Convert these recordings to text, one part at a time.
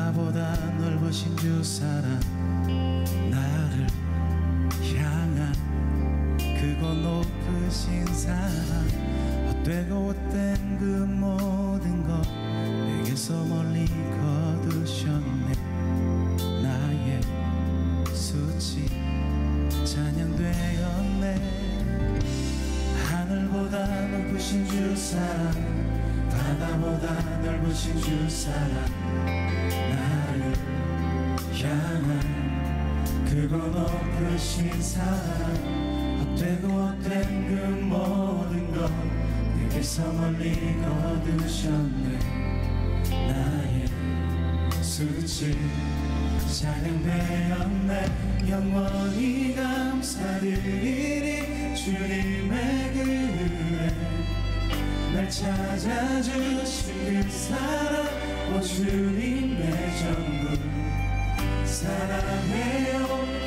바다보다 넓으신 주 사랑, 나를 향한 그곳 높으신 사랑, 헛되고 헛된 그 모든 것 내게서 멀리 거두셨네. 나의 수치 찬양되었네. 하늘보다 높으신 주 사랑, 바다보다 넓으신 주 사랑, 나를 향한 그곳 높으신 사랑, 헛되고 헛된 그 모든 것 내게서 멀리 거두셨네. 나의 수치 찬양되었네. 영원히 감사드리리 주님의 그 은혜, 날 찾아주신 그 사랑, 오 주님의 전부. 사랑해요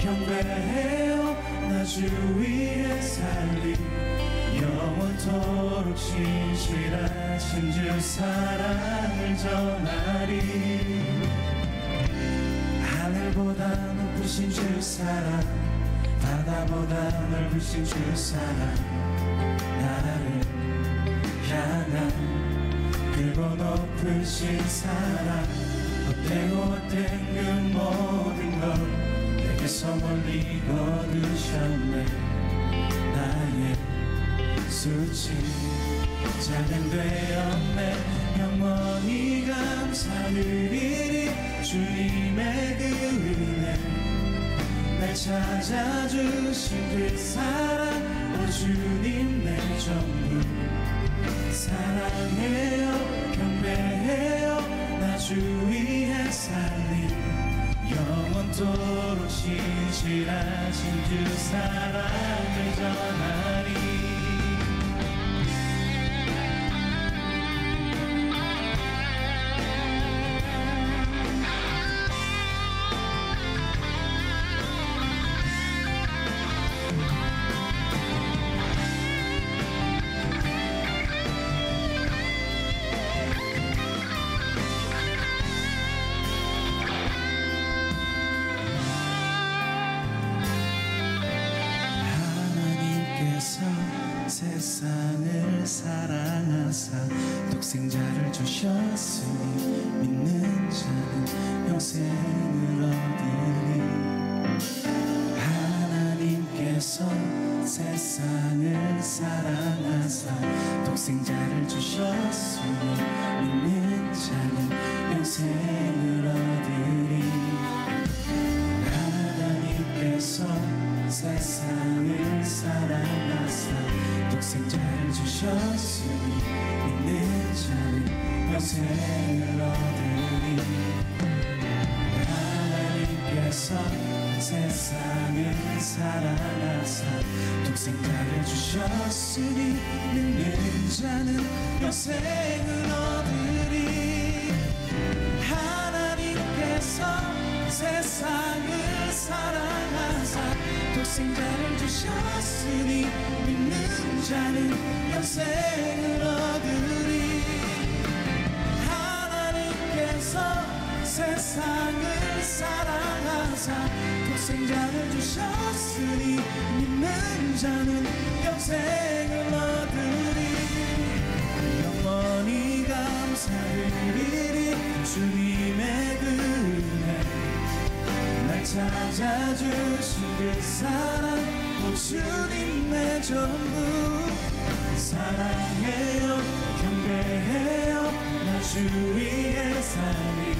경배해요 나 주 위에 살리, 영원토록 신실하신 주 사랑을 전하리. 하늘보다 높으신 주 사랑, 바다보다 넓으신 주 사랑, 나를 향한 그곳 높으신 사랑, 헛되고 헛된 그 모든 것 내게서 멀리 거두셨네. 나의 수치 찬양되었네. 영원히 감사드리리 주님의 그 은혜, 날 찾아주신 그 사랑, 오 주님 내 전부. 사랑해요 경배해요 나 주 위에 살리, 영원토록 신실하신 주 사랑을 전하리. 세상을 사랑하사 독생자를 주셨으니 믿는 자는 영생을 얻으리. 하나님께서 세상을 사랑하사 독생자를 주셨으니 믿는 자는 영생을 얻으리. 하나님께서 세상을 사랑하사 독생자를 주셨으니 믿는 자는 영생을 얻으리. 하나님께서 세상을 사랑하사 독생자를 주셨으니 믿는 자는 영생을 얻으리. 하나님께서 세상을 사랑하사 독생자를 주셨으니 믿는 자는 영생을 얻으리. 하나님께서 세상을 사랑하사 독생자를 주셨으니 믿는 자는 영생을 얻으리. 영원히 감사드리리 주님의 그 은혜, 날 찾아주신 그 사랑, 오 주님의 전부. 사랑해요 경배해요 나 주 위에 살리,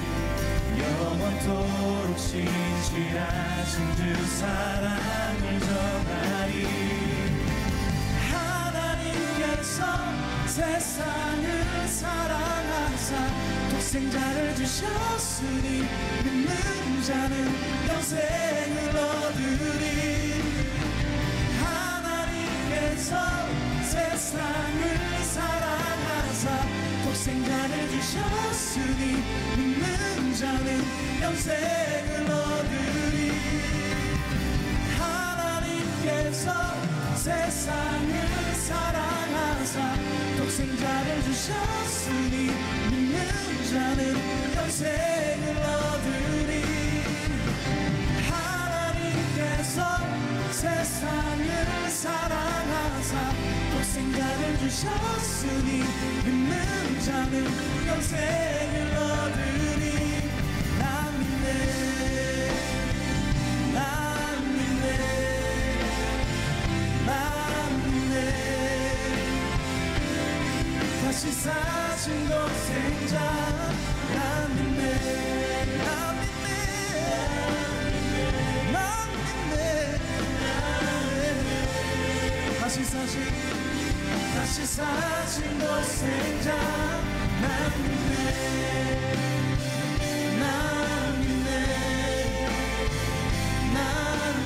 영원토록 신실하신 주 사랑을 전하리. 하나님께서 세상을 사랑하사 독생자를 주셨으니 믿는 자는 영생을 얻으리. 하나님께서 세상을 사랑하사 독생자를 주셨으니 믿는 자는 영생을 얻으리. 하나님께서 세상을 사랑하사 독생자를 주셨으니 믿는 자는 영생을 얻으리. 사랑하사 또 생각을 주셨으니 믿는 자는 영생을 얻으리. 난 믿네, 난 믿네, 난 믿네. 다시 사신 독생자 난 믿네, 난 믿네, 난 믿네. 다시 사신 독생자 난 믿네, 난 믿네, 난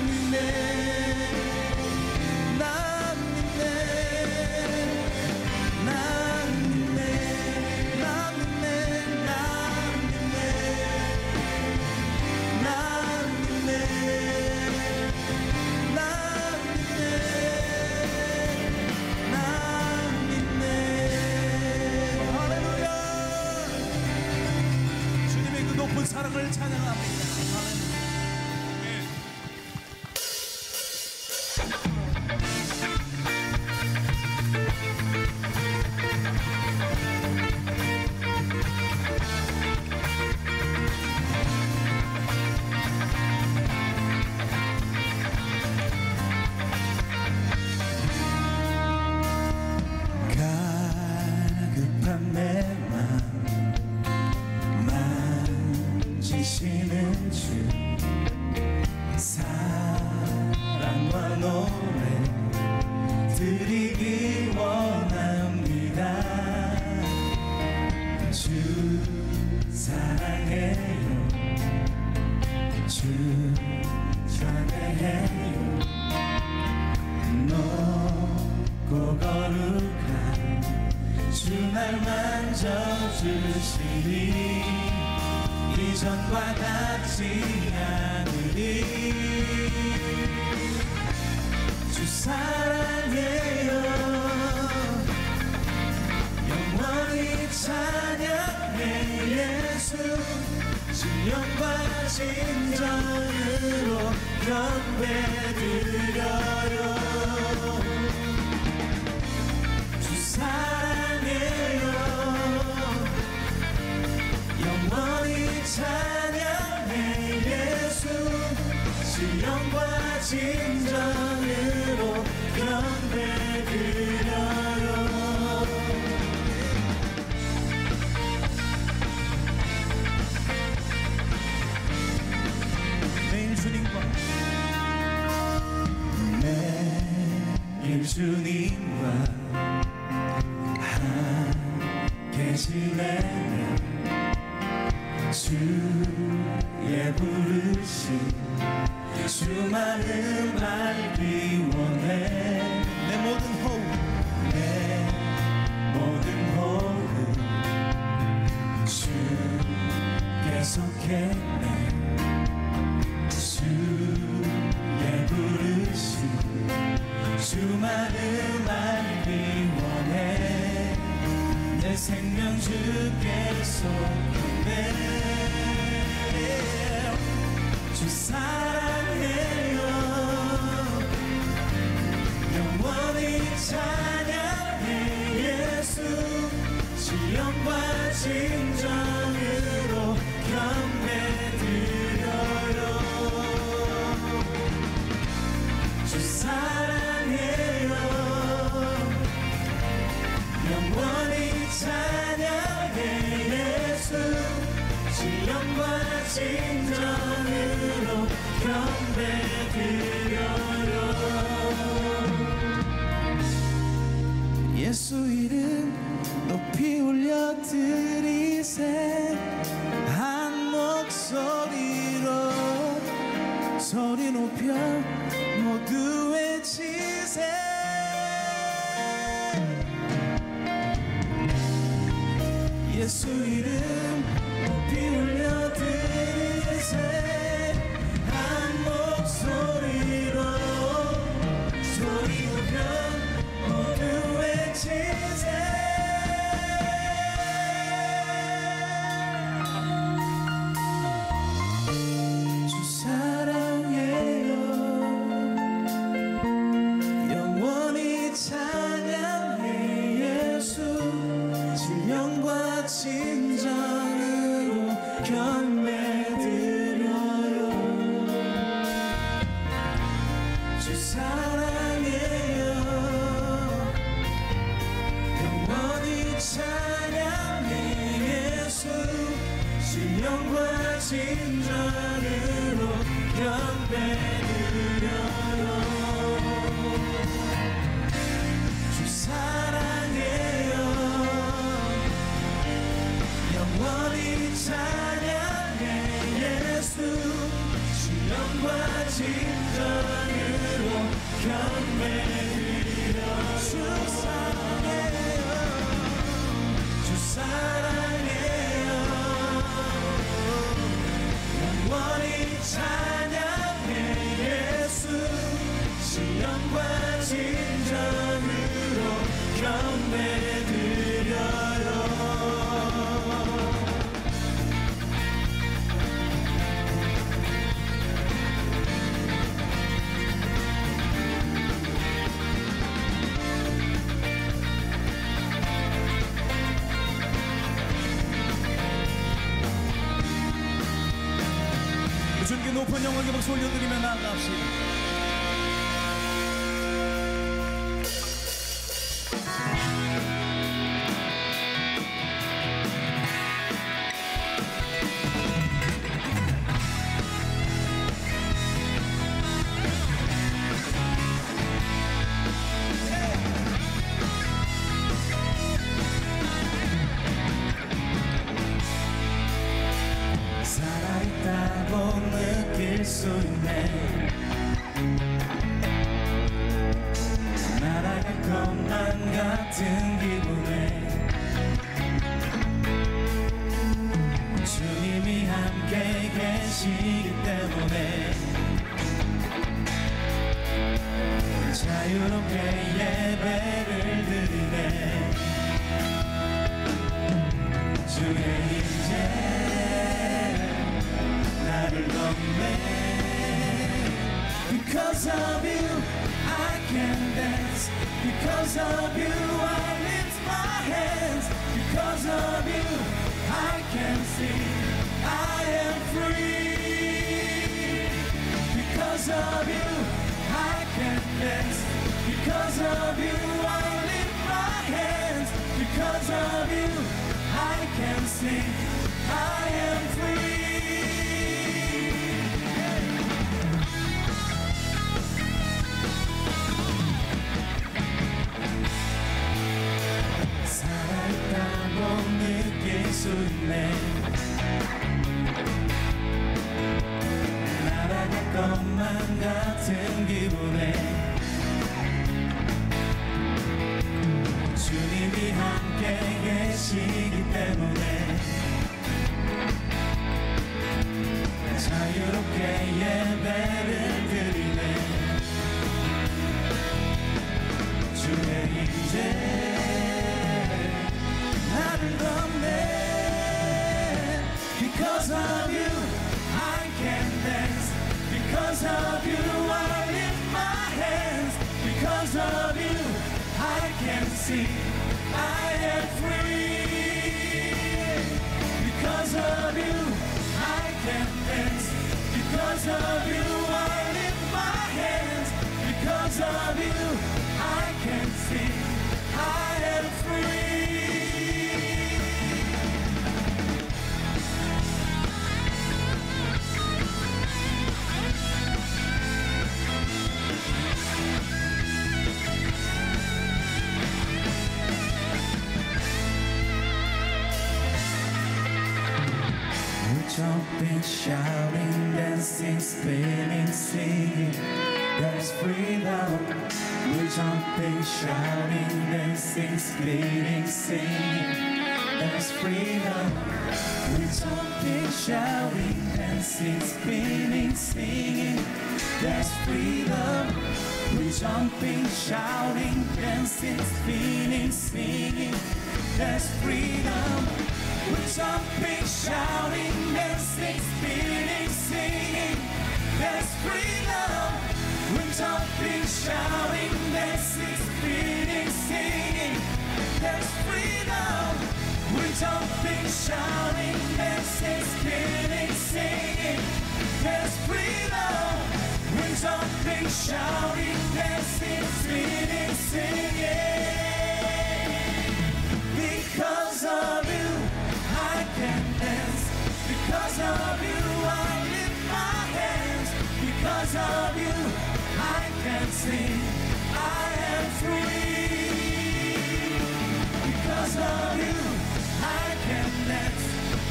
믿네, 난 믿네, 난 믿네, 난 믿네, 난 믿네, 난 믿네. 할렐루야. 주님의 그 높은 사랑을 찬양합니다. 가급한 내 맘 만지시는 주 사랑과 노래 드리기 원합니다. 주 사랑해요, 주 찬양해요. 높고 거룩한 주 날 만져주시니 이전과 같지 않으리. 주 사랑해요, 영원히 찬양해. 예수 신령과 진정으로 경배드려요. 주 사랑해요, 영원히 찬양해. 예수 신령과 진정으로 경배드려요. 매일 주님과 매일 주님과 함께 지내며 주의 부르심 주만을 알기 원해. 내 모든 호흡, 내 모든 호흡 주께 속했네. 주의 부르심 주만을 알기 원해. 내 생명 주께 속했네. 주 사랑해요, 영원히 찬양해. 예수 지영과 진정으로 경배드려요. 주 사랑해요, 영원히 찬양해. 예수 지영과 진정으로 경배드려요. 예수 이름 높이 올려드리세. 한 목소리로 소리 높여 모두 외치세. 예수 이름 높이 올려드리세. 한 목소리로 소리 높여 모두 외치세. 주 사랑해요, 경배드려요. 주 사랑해요. 영원히 찬양해 예수. 신령과 진정으로 경배드려요. 주 사랑해요. 영원히 찬양해 예수. 신령과 진정으로 경배드려. 주 사랑해요. 주 사랑해요. 영원히 찬양해 예수. 신령과 진정으로 경배드려요. 주님께 높은 영광의 박수 올려드리며 나아갑시다. 살아있다고 느낄 수 있네. 날아갈 것만 같은 기분에 주님이 함께 계시기 때문에 자유롭게 예배를 드리네. 주의 임재 나를 넘네. Because of you I can dance. Because of you I lift my hands. Because of you I can sing. I am free. Because of you I can dance. Because of you I lift my hands. Because of you I can sing. I am free. 살아있다고 느낄 수 있네. 날아갈 것만 같은 기분에 주님이 함께 계시기 때문에 자유롭게 예배를 드리네. 주의 임재 나를 넘네. Because of you I can dance. Because of you I lift my hands. Because of you I can sing. I am free. Because of you I can dance. Because of you I lift my hands. Because of you I can sing. I am free. Jumping, shouting, dancing, spinning, singing. There's freedom. We're jumping, shouting, dancing, spinning, singing. There's freedom. We're jumping, shouting, dancing, spinning, singing. There's freedom. We're jumping, shouting, dancing, spinning, singing. There's freedom. We're jumping, shouting, dancing, spinning, singing. There's freedom. We're jumping, shouting, dancing, spinning, singing. There's freedom. We're jumping, shouting, dancing. voices screaming, singing, there's freedom. We're jumping, shouting, dancing, screaming, singing. Because of you, I can dance. Because of you, I lift my hands. Because of you, I can sing. I am free. Because of you, I can dance.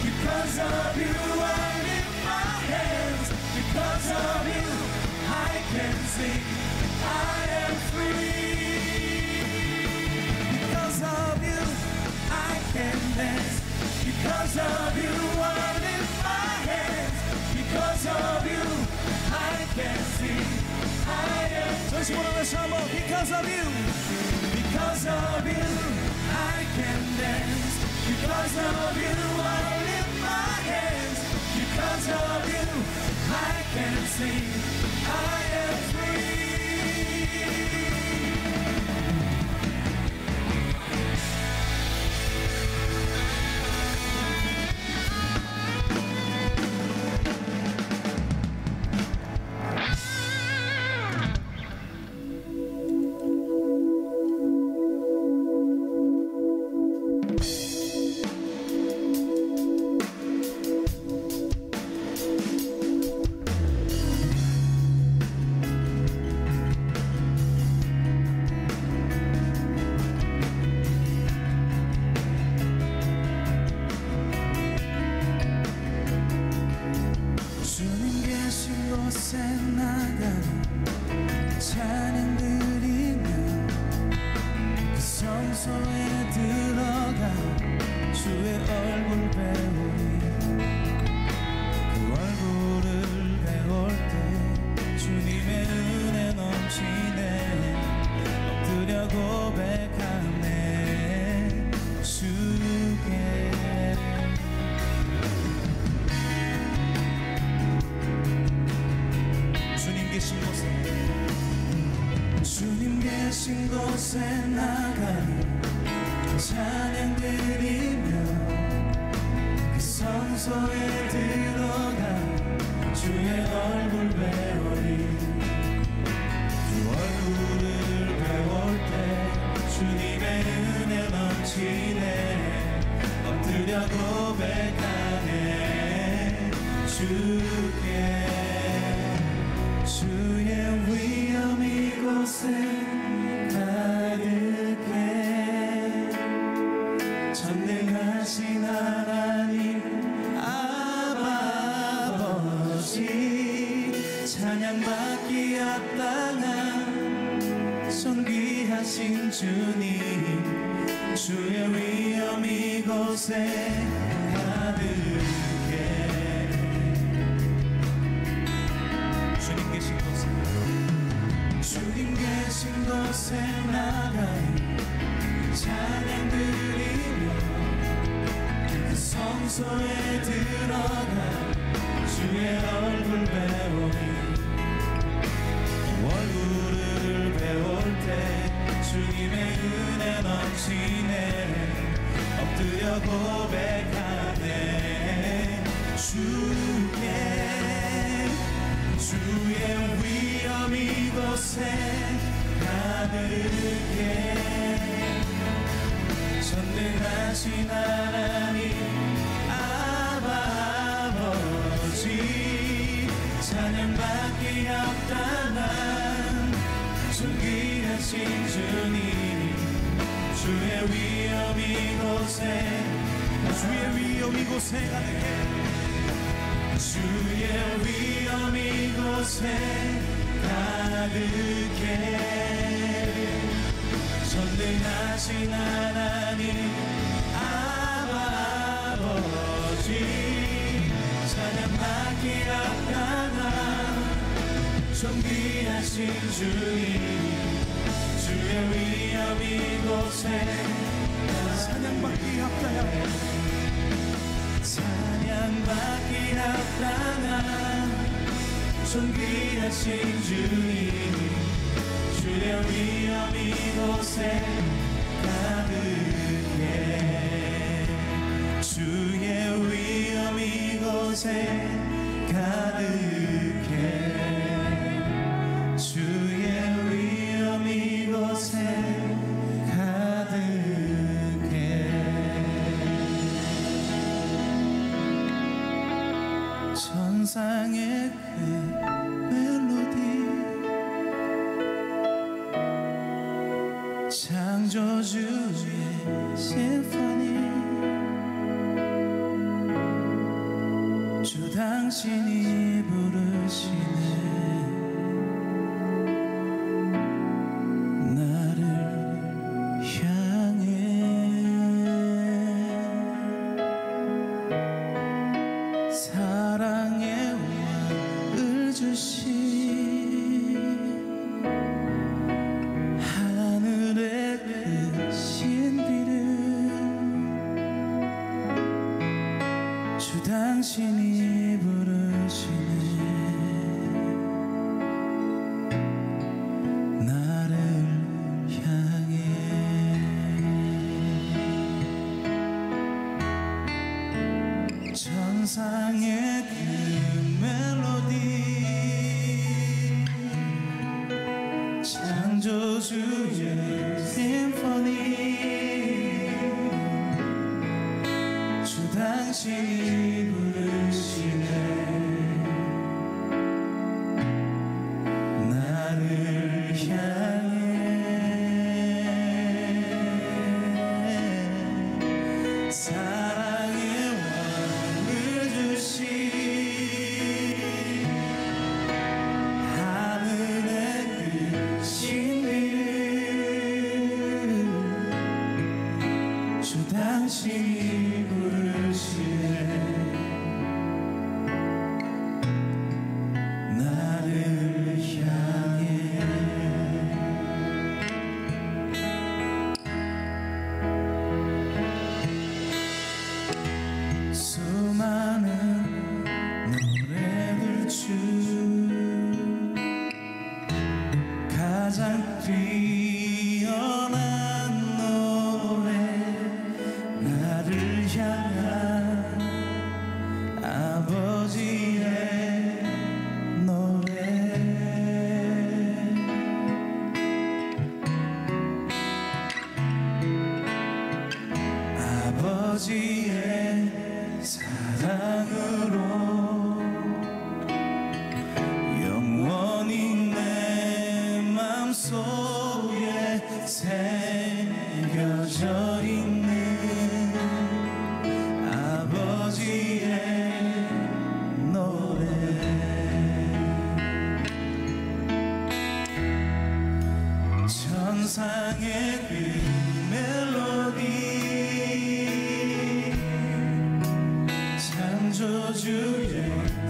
Because of you, I lift my hands. Because of you, I can sing. I am free. Because of you, I can dance. Because of you, I lift my hands. Because of you, I can sing. I am free. Because of you, because of you, I can dance. Because of you, I lift my hands. Because of you, I can sing. I am free. 곳에 나가 찬양 드리며 그 성소에 들어가 주의 얼굴 배우리 그 얼굴을 배울 때 주님의 은혜 넘치네 엎드려 고백하네 주께 주님 계신 곳에 나가 찬양 드리며 그 성소에 들어가 주의 얼굴 배우리 주 얼굴을 배울 때 주님의 은혜 넘치네 엎드려 고백하네 주께 주의 위엄 이곳에 가득해 전능하신 하나님 아버지 찬양받기 합당한 존귀하신 주님 주의 위엄 이곳에 가득해 주님 계신 곳에 나가 찬양 드리며 그 성소에 들어가 주의 얼굴 배우니 얼굴을 배울 때 주님의 은혜 넘치네 엎드려 고백하네 주께 주의 위엄 이곳에 가득해 전능하신 하나님 아버지 찬양받기 합당한 존귀하신 주님 주의 위엄 이곳에 주의 위엄 이곳에 가득해 주의 위엄 이곳에 가득해 전능하신 하나님 아버지 찬양받기 합당한 존귀하신 주님 주의 위엄 이곳에 찬양받기 합당한 찬양받기 합당한 존귀하신 주님 주의 위엄 이곳에 가득해 주의 위엄 이곳에 가득해 주의 위엄 이곳에 가득해 천상의 그 멜로디 창조주의 심포니 주 당신이 부르시네 나를 향해 사랑의 왕을 주신 하늘의 그 신비를 주 당신이 부르시네 나를 향해 천상의 그 멜로디 창조주의 심포니 주 당신이 부르시네 나를 향해 사랑의 왕을 주신 하늘의 그 신비를 주 당신이 부르시네 나를 향해 수많은 노래들 중 가장 뛰어난 노래 나를 향한 아버지의 노래 아버지의 사랑으로 영원히 내 맘속에 새겨져 있는 아버지의 노래 천상의 그 멜로디 창조주의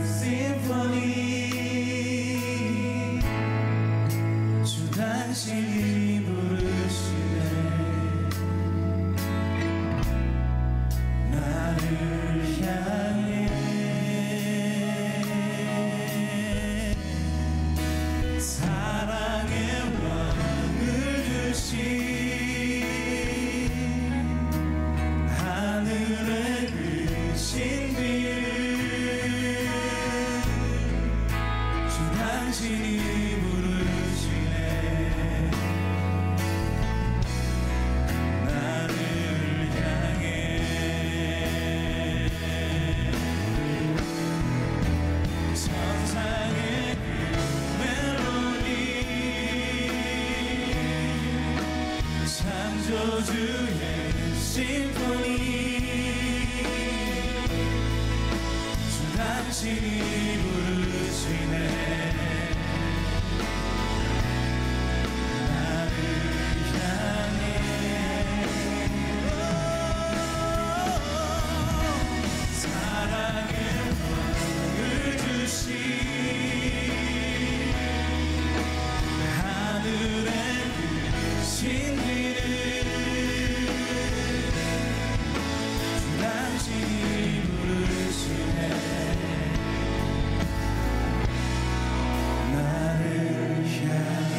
심포니 주 당신이 부르시네 나를 향해 사랑의 왕을 주신 하늘의 그 신비를 주 당신이 부르시네 나를 향해 천상의 그 멜로디 창조주의 심포니 주 당신이 부르시네 나를 향해 사랑의 왕을 주신 하늘의 그 신비를 주 당신이 부르시네 나를 향해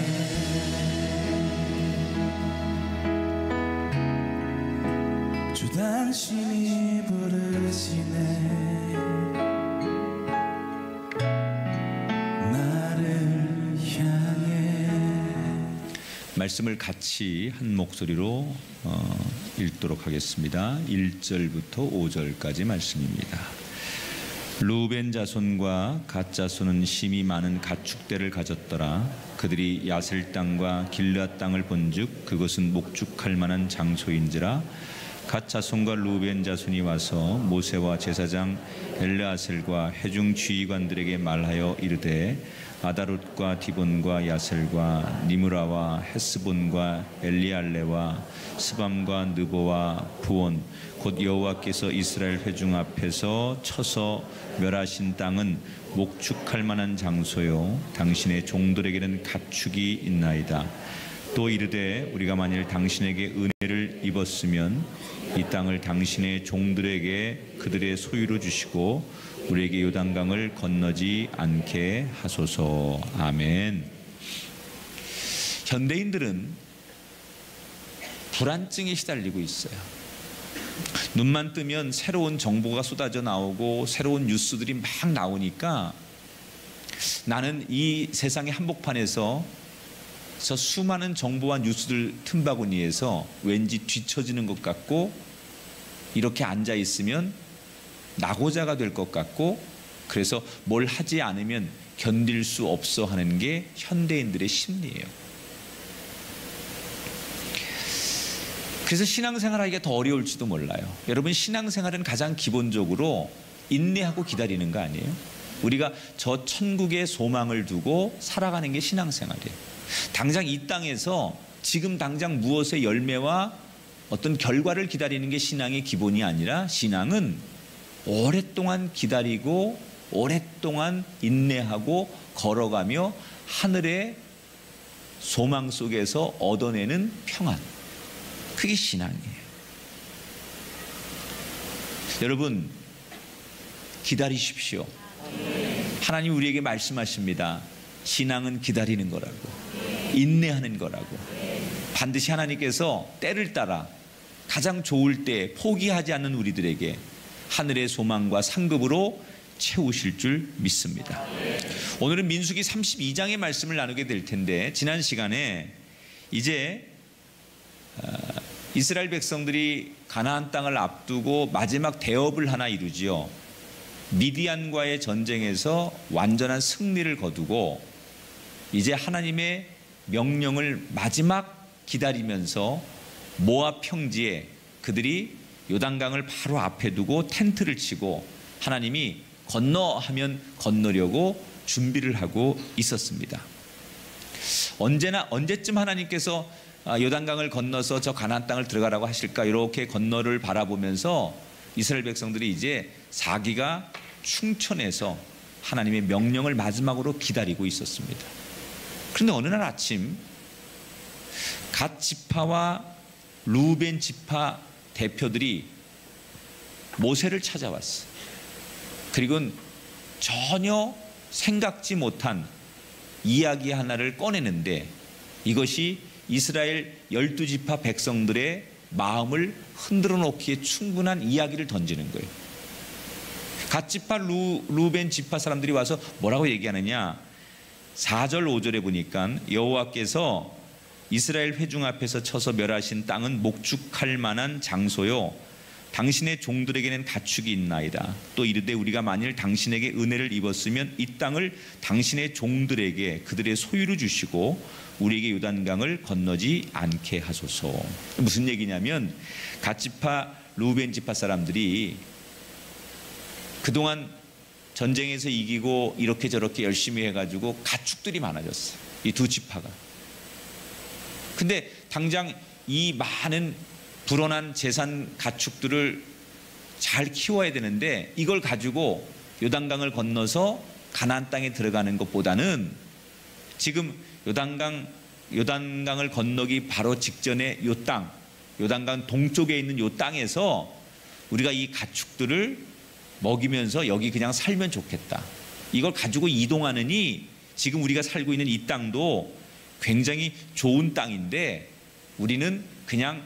주 당신이 부르시네 말씀을 같이 한 목소리로 읽도록 하겠습니다. 1절부터 5절까지 말씀입니다. 루벤 자손과 갓 자손은 심히 많은 가축대를 가졌더라. 그들이 야셀 땅과 길르앗 땅을 본즉 그것은 목축할 만한 장소인지라. 갓 자손과 루벤 자손이 와서 모세와 제사장 엘르아셀과 회중 지휘관들에게 말하여 이르되 아다롯과 디본과 야셀과 니므라와 헤스본과 엘리알레와 스밤과 느보와 부온 곧 여호와께서 이스라엘 회중 앞에서 쳐서 멸하신 땅은 목축할 만한 장소요 당신의 종들에게는 가축이 있나이다. 또 이르되 우리가 만일 당신에게 은혜를 입었으면 이 땅을 당신의 종들에게 그들의 소유로 주시고 우리에게 요단강을 건너지 않게 하소서. 아멘. 현대인들은 불안증에 시달리고 있어요. 눈만 뜨면 새로운 정보가 쏟아져 나오고 새로운 뉴스들이 막 나오니까 나는 이 세상의 한복판에서 수많은 정보와 뉴스들 틈바구니에서 왠지 뒤처지는 것 같고 이렇게 앉아 있으면 낙오자가 될 것 같고 그래서 뭘 하지 않으면 견딜 수 없어 하는 게 현대인들의 심리예요. 그래서 신앙생활하기가 더 어려울지도 몰라요. 여러분, 신앙생활은 가장 기본적으로 인내하고 기다리는 거 아니에요? 우리가 저 천국의 소망을 두고 살아가는 게 신앙생활이에요. 당장 이 땅에서 지금 당장 무엇의 열매와 어떤 결과를 기다리는 게 신앙의 기본이 아니라 신앙은 오랫동안 기다리고 오랫동안 인내하고 걸어가며 하늘의 소망 속에서 얻어내는 평안, 그게 신앙이에요. 여러분, 기다리십시오. 하나님 우리에게 말씀하십니다. 신앙은 기다리는 거라고, 인내하는 거라고. 반드시 하나님께서 때를 따라 가장 좋을 때 포기하지 않는 우리들에게 하늘의 소망과 상급으로 채우실 줄 믿습니다. 오늘은 민수기 32장의 말씀을 나누게 될 텐데, 지난 시간에 이제 이스라엘 백성들이 가나안 땅을 앞두고 마지막 대업을 하나 이루지요. 미디안과의 전쟁에서 완전한 승리를 거두고 이제 하나님의 명령을 마지막 기다리면서 모압 평지에 그들이 요단강을 바로 앞에 두고 텐트를 치고 하나님이 건너 하면 건너려고 준비를 하고 있었습니다. 언제쯤 하나님께서 요단강을 건너서 저 가나안 땅을 들어가라고 하실까, 이렇게 건너를 바라보면서 이스라엘 백성들이 이제 사기가 충천해서 하나님의 명령을 마지막으로 기다리고 있었습니다. 그런데 어느 날 아침 갓 지파와 루벤 지파 대표들이 모세를 찾아왔어요. 그리고 전혀 생각지 못한 이야기 하나를 꺼내는데 이것이 이스라엘 12지파 백성들의 마음을 흔들어 놓기에 충분한 이야기를 던지는 거예요. 갓 지파 루벤 지파 사람들이 와서 뭐라고 얘기하느냐, 4절 5절에 보니까 여호와께서 이스라엘 회중 앞에서 쳐서 멸하신 땅은 목축할 만한 장소요 당신의 종들에게는 가축이 있나이다. 또 이르되 우리가 만일 당신에게 은혜를 입었으면 이 땅을 당신의 종들에게 그들의 소유로 주시고 우리에게 요단강을 건너지 않게 하소서. 무슨 얘기냐면 갓 지파 루벤 지파 사람들이 그동안 전쟁에서 이기고 이렇게 저렇게 열심히 해가지고 가축들이 많아졌어요. 이 두 지파가. 근데 당장 이 많은 불어난 재산 가축들을 잘 키워야 되는데 이걸 가지고 요단강을 건너서 가나안 땅에 들어가는 것보다는 지금 요단강을 건너기 바로 직전에 요 땅, 요단강 동쪽에 있는 요 땅에서 우리가 이 가축들을 먹이면서 여기 그냥 살면 좋겠다. 이걸 가지고 이동하느니 지금 우리가 살고 있는 이 땅도 굉장히 좋은 땅인데 우리는 그냥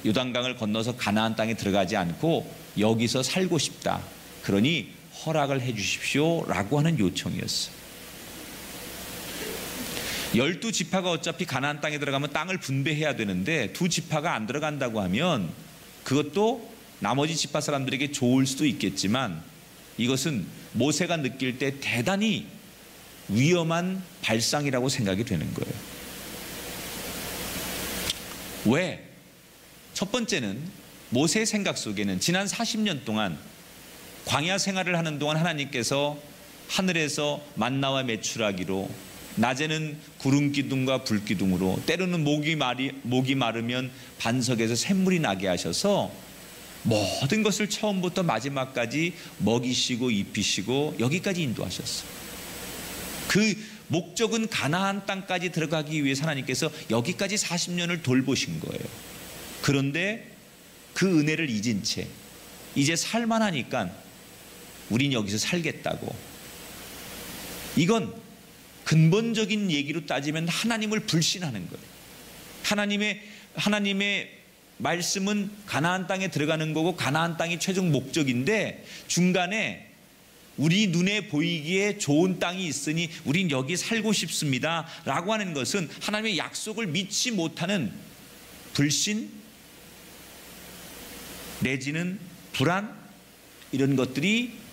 요단강을 건너서 가나안 땅에 들어가지 않고 여기서 살고 싶다. 그러니 허락을 해 주십시오 라고 하는 요청이었어요. 12지파가 어차피 가나안 땅에 들어가면 땅을 분배해야 되는데 2지파가 안 들어간다고 하면 그것도 나머지 지파 사람들에게 좋을 수도 있겠지만 이것은 모세가 느낄 때 대단히 위험한 발상이라고 생각이 되는 거예요. 왜? 첫 번째는 모세의 생각 속에는 지난 40년 동안 광야 생활을 하는 동안 하나님께서 하늘에서 만나와 메추라기로, 낮에는 구름 기둥과 불 기둥으로, 때로는 목이 마르면 반석에서 샘물이 나게 하셔서 모든 것을 처음부터 마지막까지 먹이시고 입히시고 여기까지 인도하셨어요. 그 목적은 가나안 땅까지 들어가기 위해서 하나님께서 여기까지 40년을 돌보신 거예요. 그런데 그 은혜를 잊은 채 이제 살만하니까 우린 여기서 살겠다고, 이건 근본적인 얘기로 따지면 하나님을 불신하는 거예요. 하나님의 말씀은 가나안 땅에 들어가는 거고 가나안 땅이 최종 목적인데 중간에 우리 눈에 보이기에 좋은 땅이 있으니 우린 여기 살고 싶습니다 라고 하는 것은 하나님의 약속을 믿지 못하는 불신 내지는 불안, 이런 것들이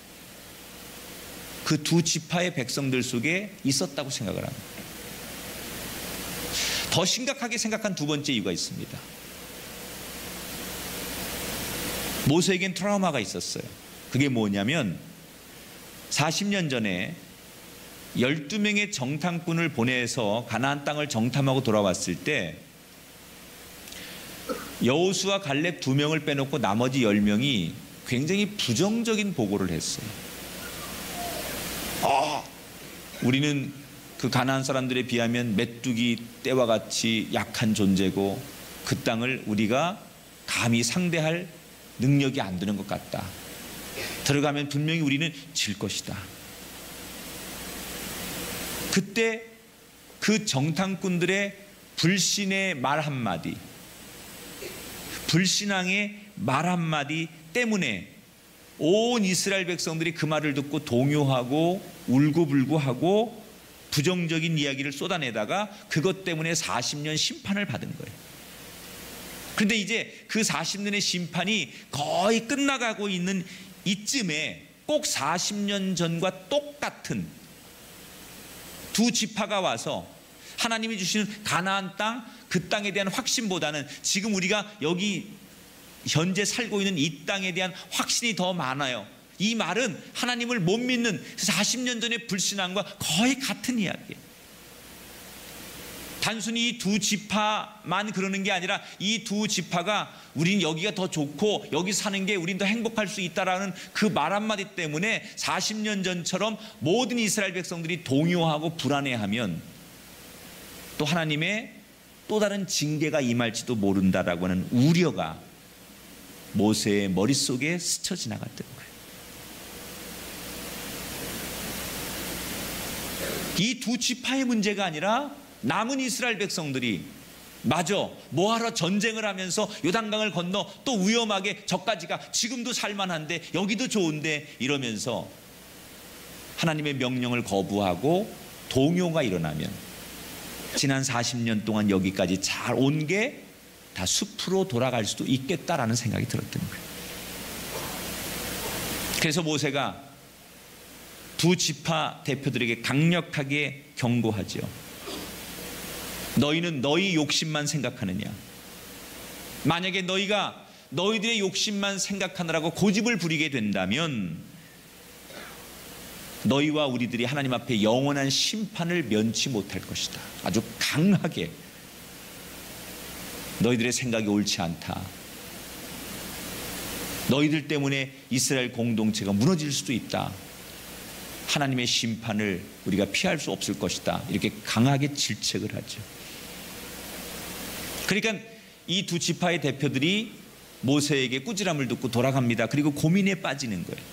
그 2지파의 백성들 속에 있었다고 생각을 합니다. 더 심각하게 생각한 두 번째 이유가 있습니다. 모세에겐 트라우마가 있었어요. 그게 뭐냐면 40년 전에 12명의 정탐꾼을 보내서 가나안 땅을 정탐하고 돌아왔을 때 여호수아 갈렙 2명을 빼놓고 나머지 10명이 굉장히 부정적인 보고를 했어요. 우리는 그 가나안 사람들에 비하면 메뚜기 떼와 같이 약한 존재고 그 땅을 우리가 감히 상대할 능력이 안 되는 것 같다. 들어가면 분명히 우리는 질 것이다. 그때 그 정탐꾼들의 불신의 말 한마디, 불신앙의 말 한마디 때문에 온 이스라엘 백성들이 그 말을 듣고 동요하고 울고불고하고 부정적인 이야기를 쏟아내다가 그것 때문에 40년 심판을 받은 거예요. 그런데 이제 그 40년의 심판이 거의 끝나가고 있는 이쯤에 꼭 40년 전과 똑같은 2지파가 와서 하나님이 주시는 가나안 땅, 그 땅에 대한 확신보다는 지금 우리가 여기 현재 살고 있는 이 땅에 대한 확신이 더 많아요. 이 말은 하나님을 못 믿는 40년 전의 불신앙과 거의 같은 이야기예요. 단순히 이 2지파만 그러는 게 아니라 이 2지파가 우린 여기가 더 좋고 여기 사는 게 우린 더 행복할 수 있다라는 그 말 한마디 때문에 40년 전처럼 모든 이스라엘 백성들이 동요하고 불안해하면 또 하나님의 또 다른 징계가 임할지도 모른다라고 하는 우려가 모세의 머릿속에 스쳐 지나갔던 거예요. 이 2지파의 문제가 아니라 남은 이스라엘 백성들이 마저 뭐하러 전쟁을 하면서 요단강을 건너 또 위험하게 저까지가 지금도 살만한데 여기도 좋은데 이러면서 하나님의 명령을 거부하고 동요가 일어나면 지난 40년 동안 여기까지 잘 온 게 다 숲으로 돌아갈 수도 있겠다라는 생각이 들었던 거예요. 그래서 모세가 2지파 대표들에게 강력하게 경고하죠. 너희는 너희 욕심만 생각하느냐? 만약에 너희가 너희들의 욕심만 생각하느라고 고집을 부리게 된다면 너희와 우리들이 하나님 앞에 영원한 심판을 면치 못할 것이다. 아주 강하게 너희들의 생각이 옳지 않다. 너희들 때문에 이스라엘 공동체가 무너질 수도 있다. 하나님의 심판을 우리가 피할 수 없을 것이다. 이렇게 강하게 질책을 하죠. 그러니까 이 2지파의 대표들이 모세에게 꾸지람을 듣고 돌아갑니다. 그리고 고민에 빠지는 거예요.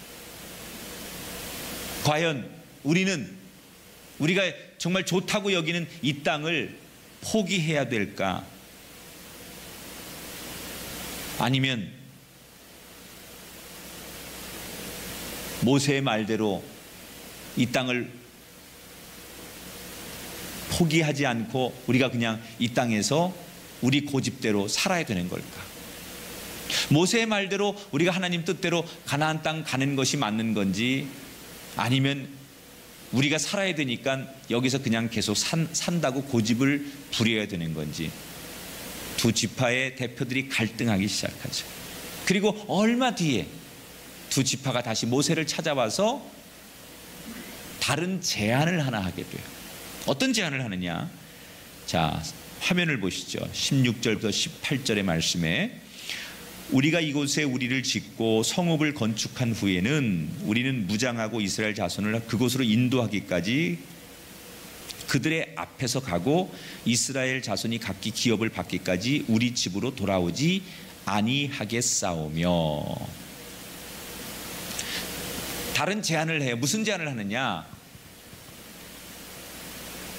과연 우리가 정말 좋다고 여기는 이 땅을 포기해야 될까? 아니면 모세의 말대로 이 땅을 포기하지 않고 우리가 그냥 이 땅에서 우리 고집대로 살아야 되는 걸까? 모세의 말대로 우리가 하나님 뜻대로 가나안 땅 가는 것이 맞는 건지, 아니면 우리가 살아야 되니까 여기서 그냥 계속 산다고 고집을 부려야 되는 건지, 두 지파의 대표들이 갈등하기 시작하죠. 그리고 얼마 뒤에 두 지파가 다시 모세를 찾아와서 다른 제안을 하나 하게 돼요. 어떤 제안을 하느냐? 자, 화면을 보시죠. 16절부터 18절의 말씀에, 우리가 이곳에 우리를 짓고 성읍을 건축한 후에는 우리는 무장하고 이스라엘 자손을 그곳으로 인도하기까지 그들의 앞에서 가고 이스라엘 자손이 각기 기업을 받기까지 우리 집으로 돌아오지 아니하겠사오며. 다른 제안을 해요. 무슨 제안을 하느냐?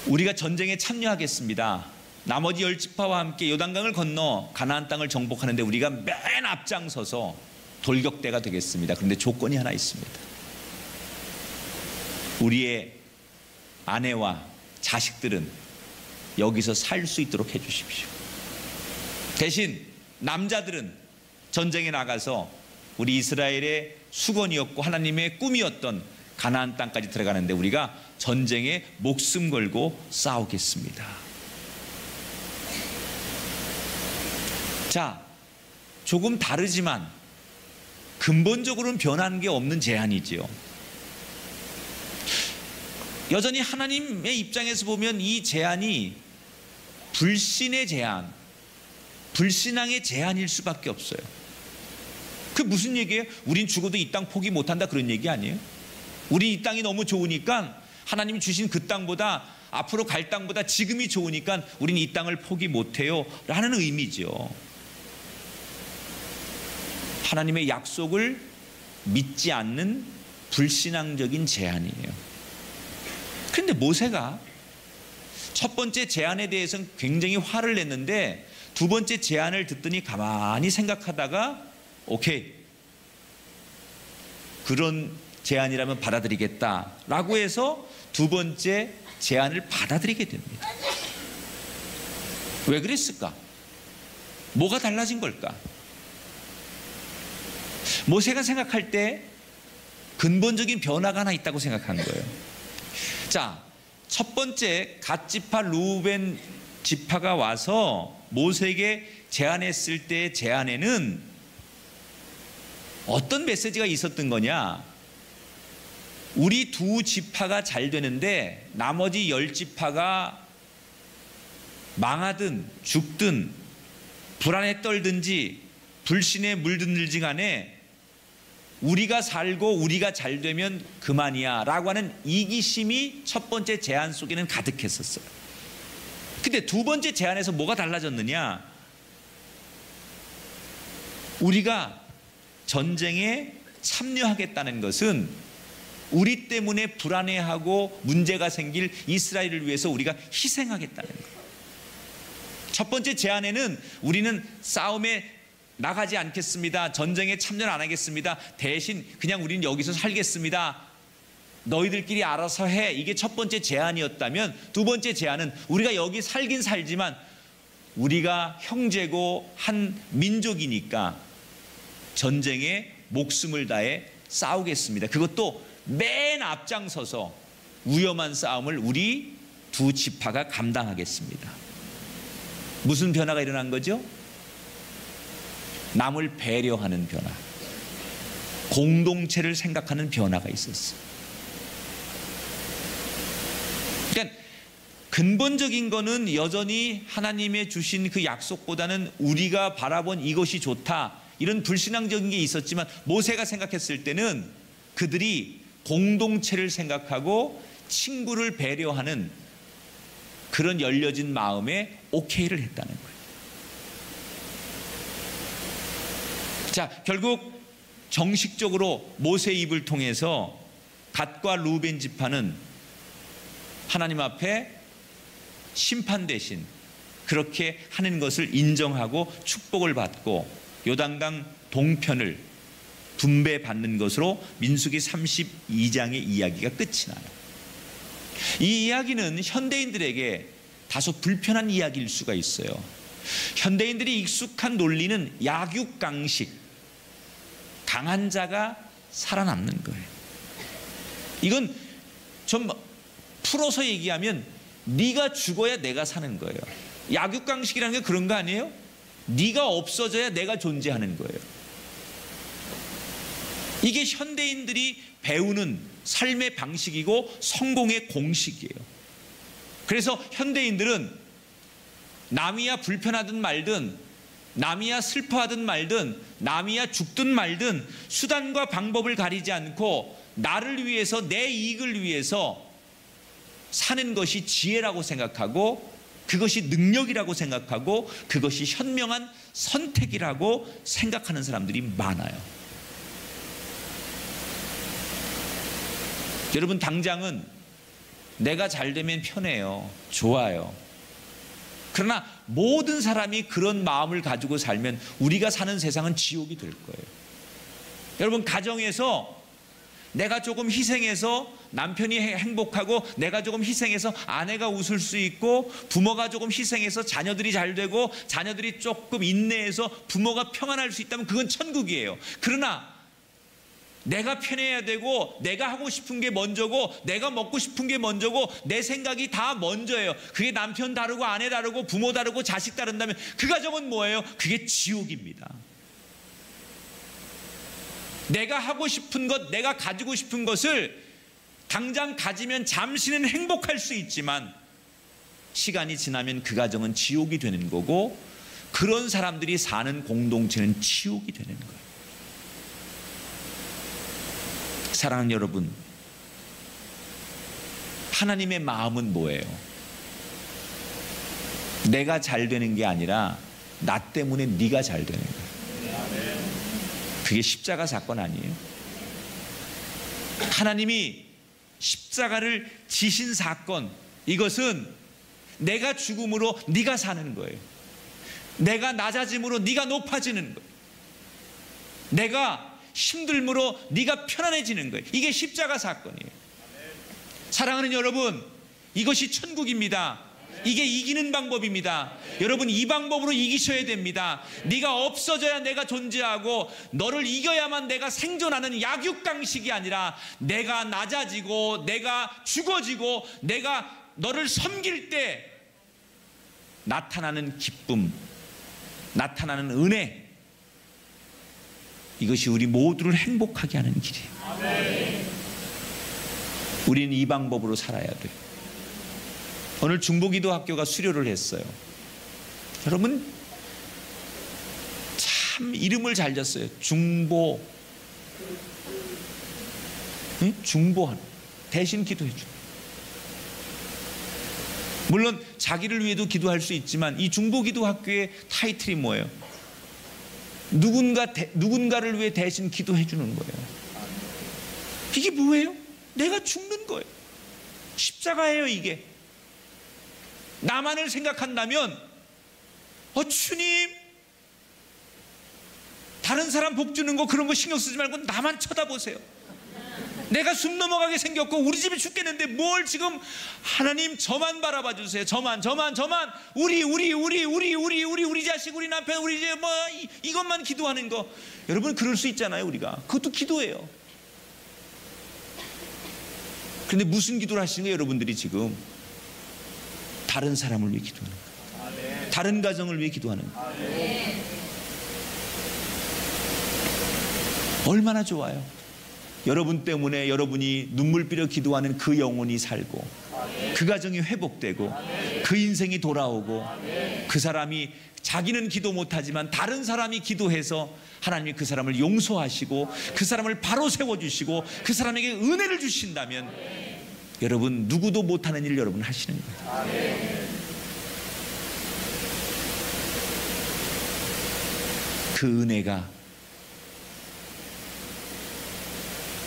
우리가 전쟁에 참여하겠습니다. 나머지 10지파와 함께 요단강을 건너 가나안 땅을 정복하는데 우리가 맨 앞장서서 돌격대가 되겠습니다. 그런데 조건이 하나 있습니다. 우리의 아내와 자식들은 여기서 살 수 있도록 해주십시오. 대신 남자들은 전쟁에 나가서 우리 이스라엘의 수건이었고 하나님의 꿈이었던 가나안 땅까지 들어가는데 우리가 전쟁에 목숨 걸고 싸우겠습니다. 자, 조금 다르지만 근본적으로는 변한 게 없는 제안이지요. 여전히 하나님의 입장에서 보면 이 제안이 불신의 제안, 불신앙의 제안일 수밖에 없어요. 그 무슨 얘기예요? 우린 죽어도 이 땅 포기 못한다, 그런 얘기 아니에요? 우리 이 땅이 너무 좋으니까, 하나님이 주신 그 땅보다, 앞으로 갈 땅보다 지금이 좋으니까 우린 이 땅을 포기 못해요 라는 의미죠. 하나님의 약속을 믿지 않는 불신앙적인 제안이에요. 그런데 모세가 첫 번째 제안에 대해서는 굉장히 화를 냈는데 두 번째 제안을 듣더니 가만히 생각하다가 오케이, 그런 제안이라면 받아들이겠다라고 해서 두 번째 제안을 받아들이게 됩니다. 왜 그랬을까? 뭐가 달라진 걸까? 모세가 생각할 때 근본적인 변화가 하나 있다고 생각한 거예요. 자, 첫 번째 갓 지파 루벤 지파가 와서 모세에게 제안했을 때 제안에는 어떤 메시지가 있었던 거냐? 우리 두 지파가 잘 되는데 나머지 10지파가 망하든 죽든 불안에 떨든지 불신에 물든지 간에 우리가 살고 우리가 잘 되면 그만이야 라고 하는 이기심이 첫 번째 제안 속에는 가득했었어요. 근데 두 번째 제안에서 뭐가 달라졌느냐? 우리가 전쟁에 참여하겠다는 것은 우리 때문에 불안해하고 문제가 생길 이스라엘을 위해서 우리가 희생하겠다는 거예요. 첫 번째 제안에는 우리는 싸움에 나가지 않겠습니다. 전쟁에 참여를 안 하겠습니다. 대신 그냥 우리는 여기서 살겠습니다. 너희들끼리 알아서 해. 이게 첫 번째 제안이었다면, 두 번째 제안은 우리가 여기 살긴 살지만 우리가 형제고 한 민족이니까 전쟁에 목숨을 다해 싸우겠습니다. 그것도 맨 앞장서서 위험한 싸움을 우리 두 지파가 감당하겠습니다. 무슨 변화가 일어난 거죠? 남을 배려하는 변화, 공동체를 생각하는 변화가 있었어요. 그러니까 근본적인 거는 여전히 하나님의 주신 그 약속보다는 우리가 바라본 이것이 좋다, 이런 불신앙적인 게 있었지만 모세가 생각했을 때는 그들이 공동체를 생각하고 친구를 배려하는 그런 열려진 마음에 오케이를 했다는 거예요. 자, 결국 정식적으로 모세의 입을 통해서 갓과 루벤 지파는 하나님 앞에 심판 대신 그렇게 하는 것을 인정하고 축복을 받고 요단강 동편을 분배받는 것으로 민수기 32장의 이야기가 끝이 나요. 이 이야기는 현대인들에게 다소 불편한 이야기일 수가 있어요. 현대인들이 익숙한 논리는 약육강식, 강한 자가 살아남는 거예요. 이건 좀 풀어서 얘기하면 네가 죽어야 내가 사는 거예요. 약육강식이라는 게 그런 거 아니에요? 네가 없어져야 내가 존재하는 거예요. 이게 현대인들이 배우는 삶의 방식이고 성공의 공식이에요. 그래서 현대인들은 남이야 불편하든 말든, 남이야 슬퍼하든 말든, 남이야 죽든 말든 수단과 방법을 가리지 않고 나를 위해서, 내 이익을 위해서 사는 것이 지혜라고 생각하고, 그것이 능력이라고 생각하고, 그것이 현명한 선택이라고 생각하는 사람들이 많아요. 여러분, 당장은 내가 잘 되면 편해요. 좋아요. 그러나 모든 사람이 그런 마음을 가지고 살면 우리가 사는 세상은 지옥이 될 거예요. 여러분, 가정에서 내가 조금 희생해서 남편이 행복하고, 내가 조금 희생해서 아내가 웃을 수 있고, 부모가 조금 희생해서 자녀들이 잘 되고, 자녀들이 조금 인내해서 부모가 평안할 수 있다면 그건 천국이에요. 그러나 내가 편해야 되고, 내가 하고 싶은 게 먼저고, 내가 먹고 싶은 게 먼저고, 내 생각이 다 먼저예요. 그게 남편 다르고 아내 다르고 부모 다르고 자식 다른다면 그 가정은 뭐예요? 그게 지옥입니다. 내가 하고 싶은 것, 내가 가지고 싶은 것을 당장 가지면 잠시는 행복할 수 있지만 시간이 지나면 그 가정은 지옥이 되는 거고, 그런 사람들이 사는 공동체는 지옥이 되는 거예요. 사랑하는 여러분, 하나님의 마음은 뭐예요? 내가 잘 되는 게 아니라 나 때문에 네가 잘 되는 거예요. 그게 십자가 사건 아니에요? 하나님이 십자가를 지신 사건, 이것은 내가 죽음으로 네가 사는 거예요. 내가 낮아짐으로 네가 높아지는 거예요. 내가 힘들므로 네가 편안해지는 거예요. 이게 십자가 사건이에요. 사랑하는 여러분, 이것이 천국입니다. 이게 이기는 방법입니다. 여러분, 이 방법으로 이기셔야 됩니다. 네가 없어져야 내가 존재하고, 너를 이겨야만 내가 생존하는 약육강식이 아니라, 내가 낮아지고 내가 죽어지고 내가 너를 섬길 때 나타나는 기쁨, 나타나는 은혜, 이것이 우리 모두를 행복하게 하는 길이에요. 우리는 이 방법으로 살아야 돼요. 오늘 중보기도 학교가 수료를 했어요. 여러분, 참 이름을 잘 졌어요. 중보, 응? 중보하는, 대신 기도해 줘. 물론 자기를 위해도 기도할 수 있지만 이 중보기도 학교의 타이틀이 뭐예요? 누군가를 위해 대신 기도해 주는 거예요. 이게 뭐예요? 내가 죽는 거예요. 십자가예요. 이게 나만을 생각한다면, 주님, 다른 사람 복 주는 거 그런 거 신경 쓰지 말고 나만 쳐다보세요. 내가 숨 넘어가게 생겼고 우리 집이 죽겠는데 뭘 지금, 하나님 저만 바라봐 주세요. 저만 우리 자식, 우리 남편, 우리 이제 이것만 기도하는 거. 여러분, 그럴 수 있잖아요. 우리가 그것도 기도예요. 그런데 무슨 기도를 하시는 거예요? 여러분들이 지금 다른 사람을 위해 기도하는 거예요. 다른 가정을 위해 기도하는 거예요. 얼마나 좋아요. 여러분 때문에 여러분이 눈물 빌어 기도하는 그 영혼이 살고, 그 가정이 회복되고, 그 인생이 돌아오고, 그 사람이 자기는 기도 못하지만 다른 사람이 기도해서 하나님이 그 사람을 용서하시고 그 사람을 바로 세워주시고 그 사람에게 은혜를 주신다면, 여러분 누구도 못하는 일을 여러분 하시는 거예요. 그 은혜가,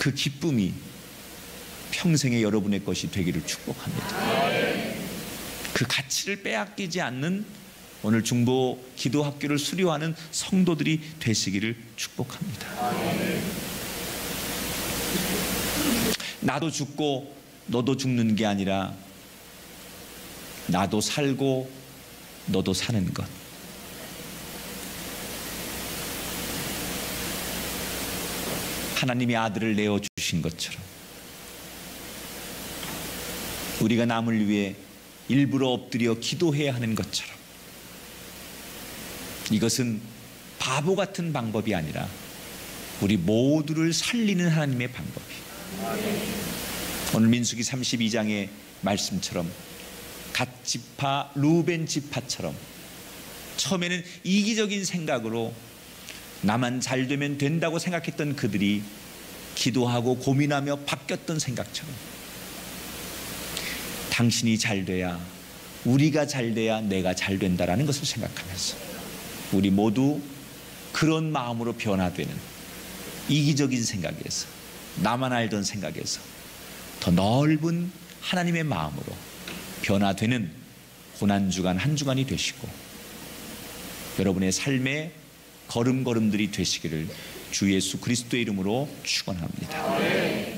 그 기쁨이 평생에 여러분의 것이 되기를 축복합니다. 그 가치를 빼앗기지 않는 오늘 중보 기도 학교를 수료하는 성도들이 되시기를 축복합니다. 나도 죽고 너도 죽는 게 아니라 나도 살고 너도 사는 것. 하나님이 아들을 내어주신 것처럼 우리가 남을 위해 일부러 엎드려 기도해야 하는 것처럼 이것은 바보 같은 방법이 아니라 우리 모두를 살리는 하나님의 방법이에요. 오늘 민수기 32장의 말씀처럼 갓 지파, 루벤 지파처럼 처음에는 이기적인 생각으로 나만 잘 되면 된다고 생각했던 그들이 기도하고 고민하며 바뀌었던 생각처럼 당신이 잘 돼야, 우리가 잘 돼야 내가 잘 된다라는 것을 생각하면서 우리 모두 그런 마음으로 변화되는, 이기적인 생각에서, 나만 알던 생각에서 더 넓은 하나님의 마음으로 변화되는 고난주간 한 주간이 되시고 여러분의 삶의 걸음걸음들이 되시기를 주 예수 그리스도의 이름으로 축원합니다.